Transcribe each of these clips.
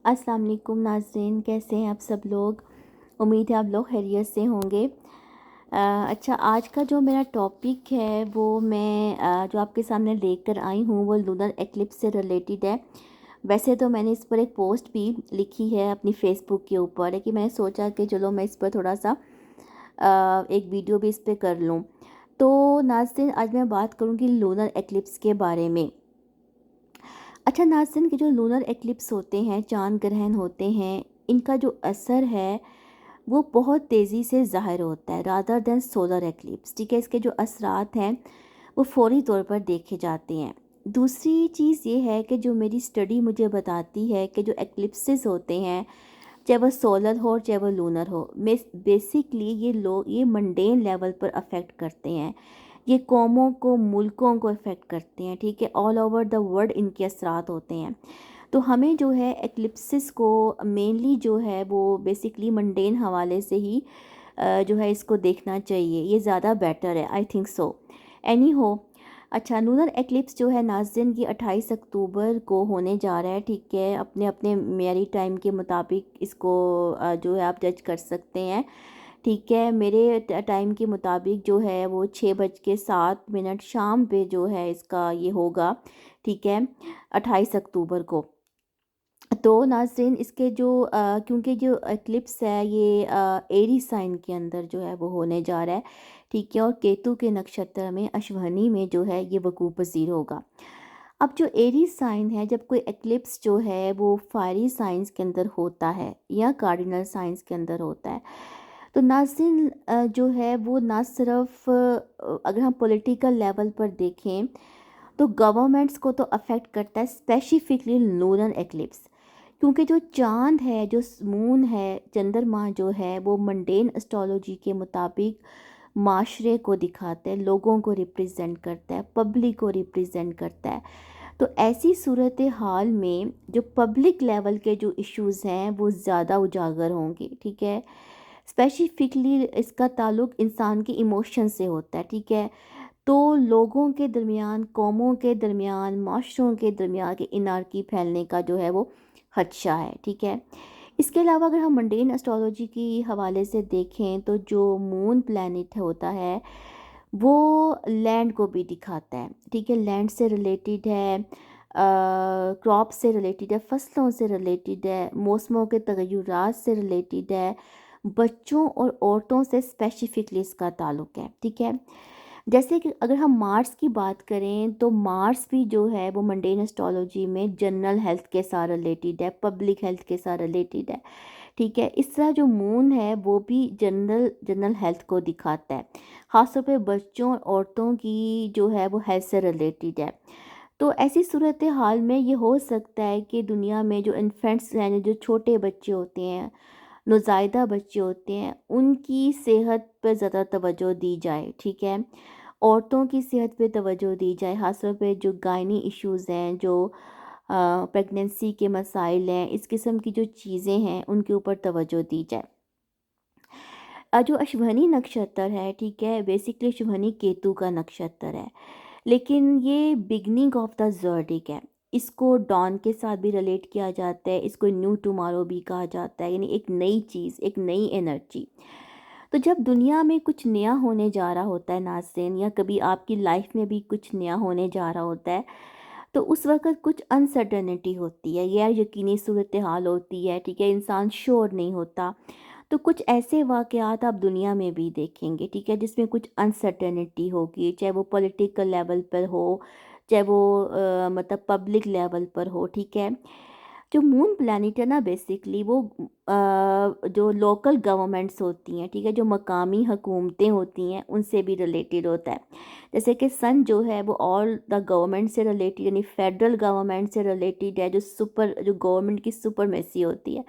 अस्सलाम वालेकुम नाज़रीन, कैसे हैं आप सब लोग। उम्मीद है आप लोग खैरियत से होंगे। अच्छा, आज का जो मेरा टॉपिक है वो मैं जो आपके सामने लेकर आई हूँ वो लूनर एक्लिप्स से रिलेटेड है। वैसे तो मैंने इस पर एक पोस्ट भी लिखी है अपनी फ़ेसबुक के ऊपर, लेकिन मैंने सोचा कि चलो मैं इस पर थोड़ा सा एक वीडियो भी इस पर कर लूँ। तो नाज़रीन, आज मैं बात करूँगी लूनर एक्लिप्स के बारे में। अच्छा नाज़रीन, कि जो लूनर एक्लिप्स होते हैं, चाँद ग्रहण होते हैं, इनका जो असर है वो बहुत तेज़ी से ज़ाहिर होता है रादर देन सोलर एक्लिप्स। ठीक है, इसके जो असरात हैं वो फ़ौरी तौर पर देखे जाते हैं। दूसरी चीज़ ये है कि जो मेरी स्टडी मुझे बताती है कि जो एक्लिप्सेस होते हैं, चाहे वो सोलर हो चाहे वो लूनर हो, बेसिकली ये मंडेन लेवल पर अफेक्ट करते हैं। ये कौमों को, मुल्कों को अफेक्ट करते हैं। ठीक है, ऑल ओवर द वर्ल्ड इनके असरात होते हैं। तो हमें जो है एक्लिप्सिस को मेनली जो है वो बेसिकली मंडेन हवाले से ही जो है इसको देखना चाहिए, ये ज़्यादा बेटर है, आई थिंक सो। एनी हो, अच्छा, लूनर एक्लिप्स जो है नाज़रीन ये 28 अक्टूबर को होने जा रहा है। ठीक है, अपने अपने मेरी टाइम के मुताबिक इसको जो है आप जज कर सकते हैं। ठीक है, मेरे टाइम के मुताबिक जो है वो 6:07 शाम पे जो है इसका ये होगा। ठीक है, 28 अक्टूबर को। तो नाज़रीन, इसके जो क्योंकि जो एक्लिप्स है ये एरी साइन के अंदर जो है वो होने जा रहा है। ठीक है, और केतु के नक्षत्र में अश्वनी में जो है ये वकूफ़ पज़ीर होगा। अब जो एरी साइन है, जब कोई एक्लिप्स जो है वो फायरी साइंस के अंदर होता है या कार्डिनल साइंस के अंदर होता है, तो नाज़रीन जो है वो ना सिर्फ अगर हम पॉलिटिकल लेवल पर देखें तो गवर्नमेंट्स को तो अफेक्ट करता है, स्पेसिफिकली लूनर एक्लिप्स। क्योंकि जो चाँद है, जो मून है, चंद्रमा जो है वो मंडेन एस्ट्रोलॉजी के मुताबिक माशरे को दिखाता है, लोगों को रिप्रेजेंट करता है, पब्लिक को रिप्रेजेंट करता है। तो ऐसी सूरत हाल में जो पब्लिक लेवल के जो इश्यूज़ हैं वो ज़्यादा उजागर होंगे। ठीक है, स्पेसिफिकली इसका ताल्लुक़ इंसान के इमोशन से होता है। ठीक है, तो लोगों के दरमियान, कौमों के दरमियान, माशरों के दरमियान के इनारकी फैलने का जो है वो खदशा है। ठीक है, इसके अलावा अगर हम मंडेन एस्ट्रोलॉजी की हवाले से देखें तो जो मून प्लैनेट होता है वो लैंड को भी दिखाता है। ठीक है, लैंड से रिलेटेड है, क्रॉप से रिलेटेड है, फसलों से रिलेटेड है, मौसमों के तगय्युरात से रिलेटेड है, बच्चों और औरतों से स्पेसिफिकली इसका ताल्लुक़ है। ठीक है, जैसे कि अगर हम मार्स की बात करें तो मार्स भी जो है वो मंडेन एस्ट्रोलॉजी में जनरल हेल्थ के साथ रिलेटेड है, पब्लिक हेल्थ के साथ रिलेटेड है। ठीक है, इस तरह जो मून है वो भी जनरल हेल्थ को दिखाता है, ख़ासतौर पे बच्चों और औरतों की जो है वो हेल्थ से रिलेटेड है। तो ऐसी सूरत हाल में ये हो सकता है कि दुनिया में जो इन्फेंट्स हैं, जो छोटे बच्चे होते हैं, नौज़ायदा बच्चे होते हैं, उनकी सेहत पर ज़्यादा तवज्जो दी जाए। ठीक है, औरतों की सेहत पे तवज्जो दी जाए, ख़ास तौर पे जो गायनी इश्यूज़ हैं, जो प्रेगनेंसी के मसाइल हैं, इस किस्म की जो चीज़ें हैं उनके ऊपर तवज्जो दी जाए। जो अश्विनी नक्षत्र है, ठीक है, बेसिकली अश्विनी केतु का नक्षत्र है, लेकिन ये बिगनिंग ऑफ द ज़ोडिएक है। इसको डॉन के साथ भी रिलेट किया जाता है, इसको न्यू टुमारो भी कहा जाता है, यानी एक नई चीज़, एक नई एनर्जी। तो जब दुनिया में कुछ नया होने जा रहा होता है नाज़रीन, या कभी आपकी लाइफ में भी कुछ नया होने जा रहा होता है, तो उस वक़्त कुछ अनसर्टेनिटी होती है, गैर यकीनी सूरत हाल होती है। ठीक है, इंसान श्योर नहीं होता। तो कुछ ऐसे वाक़यात आप दुनिया में भी देखेंगे, ठीक है, जिसमें कुछ अनसर्टेनिटी होगी, चाहे वो पॉलिटिकल लेवल पर हो, चाहे वो मतलब पब्लिक लेवल पर हो। ठीक है, जो मून प्लैनेट है ना, बेसिकली वो जो लोकल गवर्नमेंट्स होती हैं, ठीक है, जो मकामी हुकूमतें होती हैं, उनसे भी रिलेटेड होता है। जैसे कि सन जो है वो ऑल द गवर्नमेंट से रिलेटेड, यानी फेडरल गवर्नमेंट से रिलेटेड है, जो गवर्नमेंट की सुपरमेसी होती है।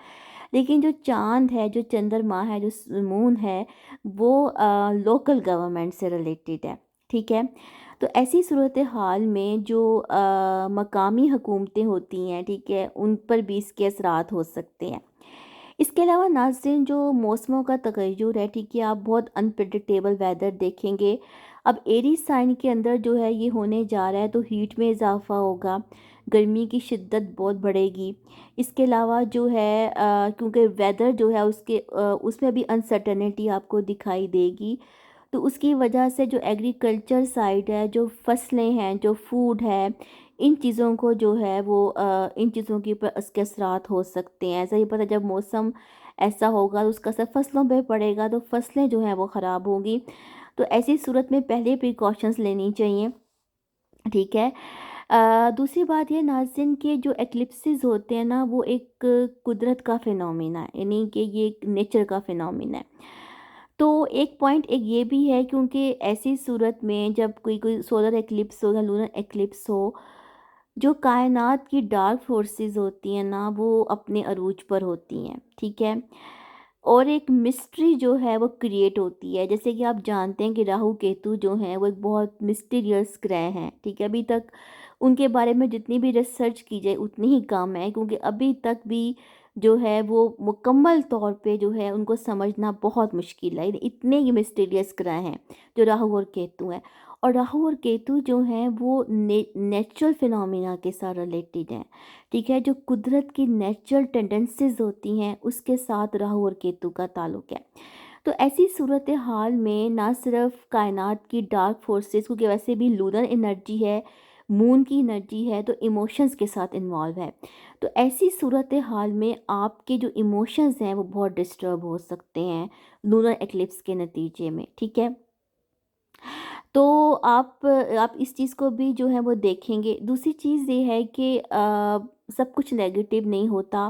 लेकिन जो चाँद है, जो चंद्रमा है, जो मून है, वो लोकल गवर्नमेंट से रिलेटेड है। ठीक है, तो ऐसी सूरत हाल में जो मकामी हुकूमतें होती हैं, ठीक है, उन पर भी इसके असरात हो सकते हैं। इसके अलावा नाज़रीन, जो मौसमों का तगय्युर है, ठीक है, आप बहुत अनप्रेडिक्टेबल वेदर देखेंगे। अब एरी साइन के अंदर जो है ये होने जा रहा है, तो हीट में इजाफा होगा, گرمی کی شدت بہت بڑھے گی۔ اس کے علاوہ جو ہے کیونکہ ویدر جو ہے اس میں بھی انسرٹنٹی آپ کو دکھائی دے گی، تو اس کی وجہ سے جو ایگریکلچر سائڈ ہے، جو فصلیں ہیں، جو فوڈ ہے، ان چیزوں کو جو ہے وہ ان چیزوں کے اوپر اس کے اثرات ہو سکتے ہیں۔ ایسا ہی پتہ جب موسم ایسا ہوگا تو اس کا اثر فصلوں پہ پڑے گا، تو فصلیں جو ہیں وہ خراب ہوں گی۔ تو ایسی صورت میں پہلے پریکاشنز لینی چاہیے، ٹھیک ہے۔ دوسری بات یہ ناظرین کہ جو ایکلپسز ہوتے ہیں نا، وہ ایک قدرت کا فینومینا ہے، یعنی کہ یہ ایک نیچر کا فینومینا ہے۔ تو ایک پوائنٹ ایک یہ بھی ہے، کیونکہ ایسی صورت میں جب کوئی سولر ایکلپس ہو یا لونر ایکلپس ہو، جو کائنات کی ڈارک فورسز ہوتی ہیں نا، وہ اپنے عروج پر ہوتی ہیں، ٹھیک ہے۔ اور ایک مسٹری جو ہے وہ کریٹ ہوتی ہے، جیسے کہ آپ جانتے ہیں کہ راہو کیتو جو ہیں وہ ایک بہت مسٹیریس گرہ ہیں، ٹھیک ہے۔ ابھی تک ان کے بارے میں جتنی بھی ریسرچ کی جائے اتنی ہی کم ہے، کیونکہ ابھی تک بھی جو ہے وہ مکمل طور پہ جو ہے ان کو سمجھنا بہت مشکل ہے، اتنے ہی مسٹیریس گرہ ہیں جو راہو اور کیتو ہیں۔ اور راہو اور کیتو جو ہیں وہ نیچرل فینومینا کے ساتھ ریلیٹڈ ہیں، ٹھیک ہے۔ جو قدرت کی نیچرل ٹینڈنسیز ہوتی ہیں اس کے ساتھ راہو اور کیتو کا تعلق ہے۔ تو ایسی صورتحال میں نہ صرف کائنات کی ڈارک فورسز، کیونکہ ویسے بھی لونر انرجی ہے، مون کی انرجی ہے، تو ایموشنز کے ساتھ انوالو ہے۔ تو ایسی صورتحال میں آپ کے جو ایموشنز ہیں وہ بہت ڈسٹرب ہو سکتے ہیں لونر ایکلپس کے نتیجے میں، ٹھیک ہے۔ تو آپ اس چیز کو بھی جو ہے وہ دیکھیں گے۔ دوسری چیز یہ ہے کہ سب کچھ نیگیٹو نہیں ہوتا،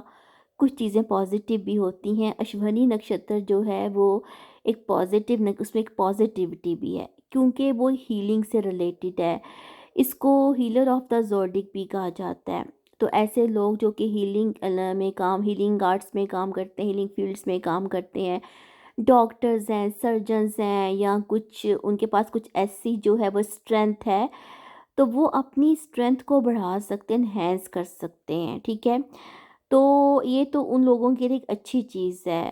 کچھ چیزیں پازیٹیو بھی ہوتی ہیں۔ اشونی نکشتر جو ہے وہ ایک پازیٹیو، اس میں ایک پازیٹیوٹی بھی ہے، کیونکہ وہ ہیلنگ سے ریلیٹڈ ہے۔ اس کو ہیلر آف دا زوڈک بھی کہا جاتا ہے۔ تو ایسے لوگ جو کہ ہیلنگ آرٹس میں کام کرتے ہیں، ہیلنگ فیلڈز میں کام کرتے ہیں، ڈاکٹرز ہیں، سرجنز ہیں، یا کچھ ان کے پاس کچھ ایسی جو ہے وہ اسٹرینتھ ہے، تو وہ اپنی اسٹرینتھ کو بڑھا سکتے ہیں، انہینس کر سکتے ہیں، ٹھیک ہے۔ تو یہ تو ان لوگوں کے لیے ایک اچھی چیز ہے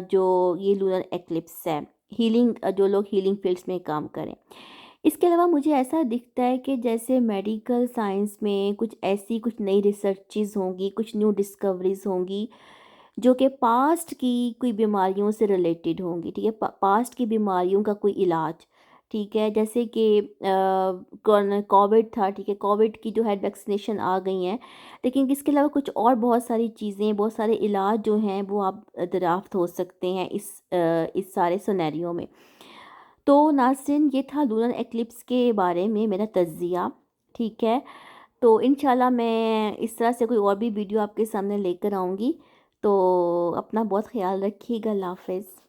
جو یہ لونر ایکلپس ہے، جو لوگ ہیلنگ فیلڈز میں کام کریں۔ اس کے علاوہ مجھے ایسا دکھتا ہے کہ جیسے میڈیکل سائنس میں کچھ نئی ریسرچز ہوں گی، کچھ نیو ڈسکوریز ہوں گی جو کہ پاسٹ کی کوئی بیماریوں سے ریلیٹڈ ہوں گی، ٹھیک ہے۔ پاسٹ کی بیماریوں کا کوئی علاج، ٹھیک ہے، جیسے کہ کووڈ تھا، ٹھیک ہے، کووڈ کی جو ہے ویکسینیشن آ گئی ہیں، لیکن اس کے علاوہ کچھ اور بہت ساری چیزیں، بہت سارے علاج جو ہیں وہ آپ دریافت ہو سکتے ہیں اس سارے سینیریو میں۔ تو ناظرین یہ تھا لونر ایکلپس کے بارے میں میرا تجزیہ، ٹھیک ہے۔ تو انشاءاللہ میں اس طرح سے کوئی اور بھی ویڈیو آپ کے سامنے لے کر آؤں گی۔ تو اپنا بہت خیال رکھیے گا، اللہ حافظ۔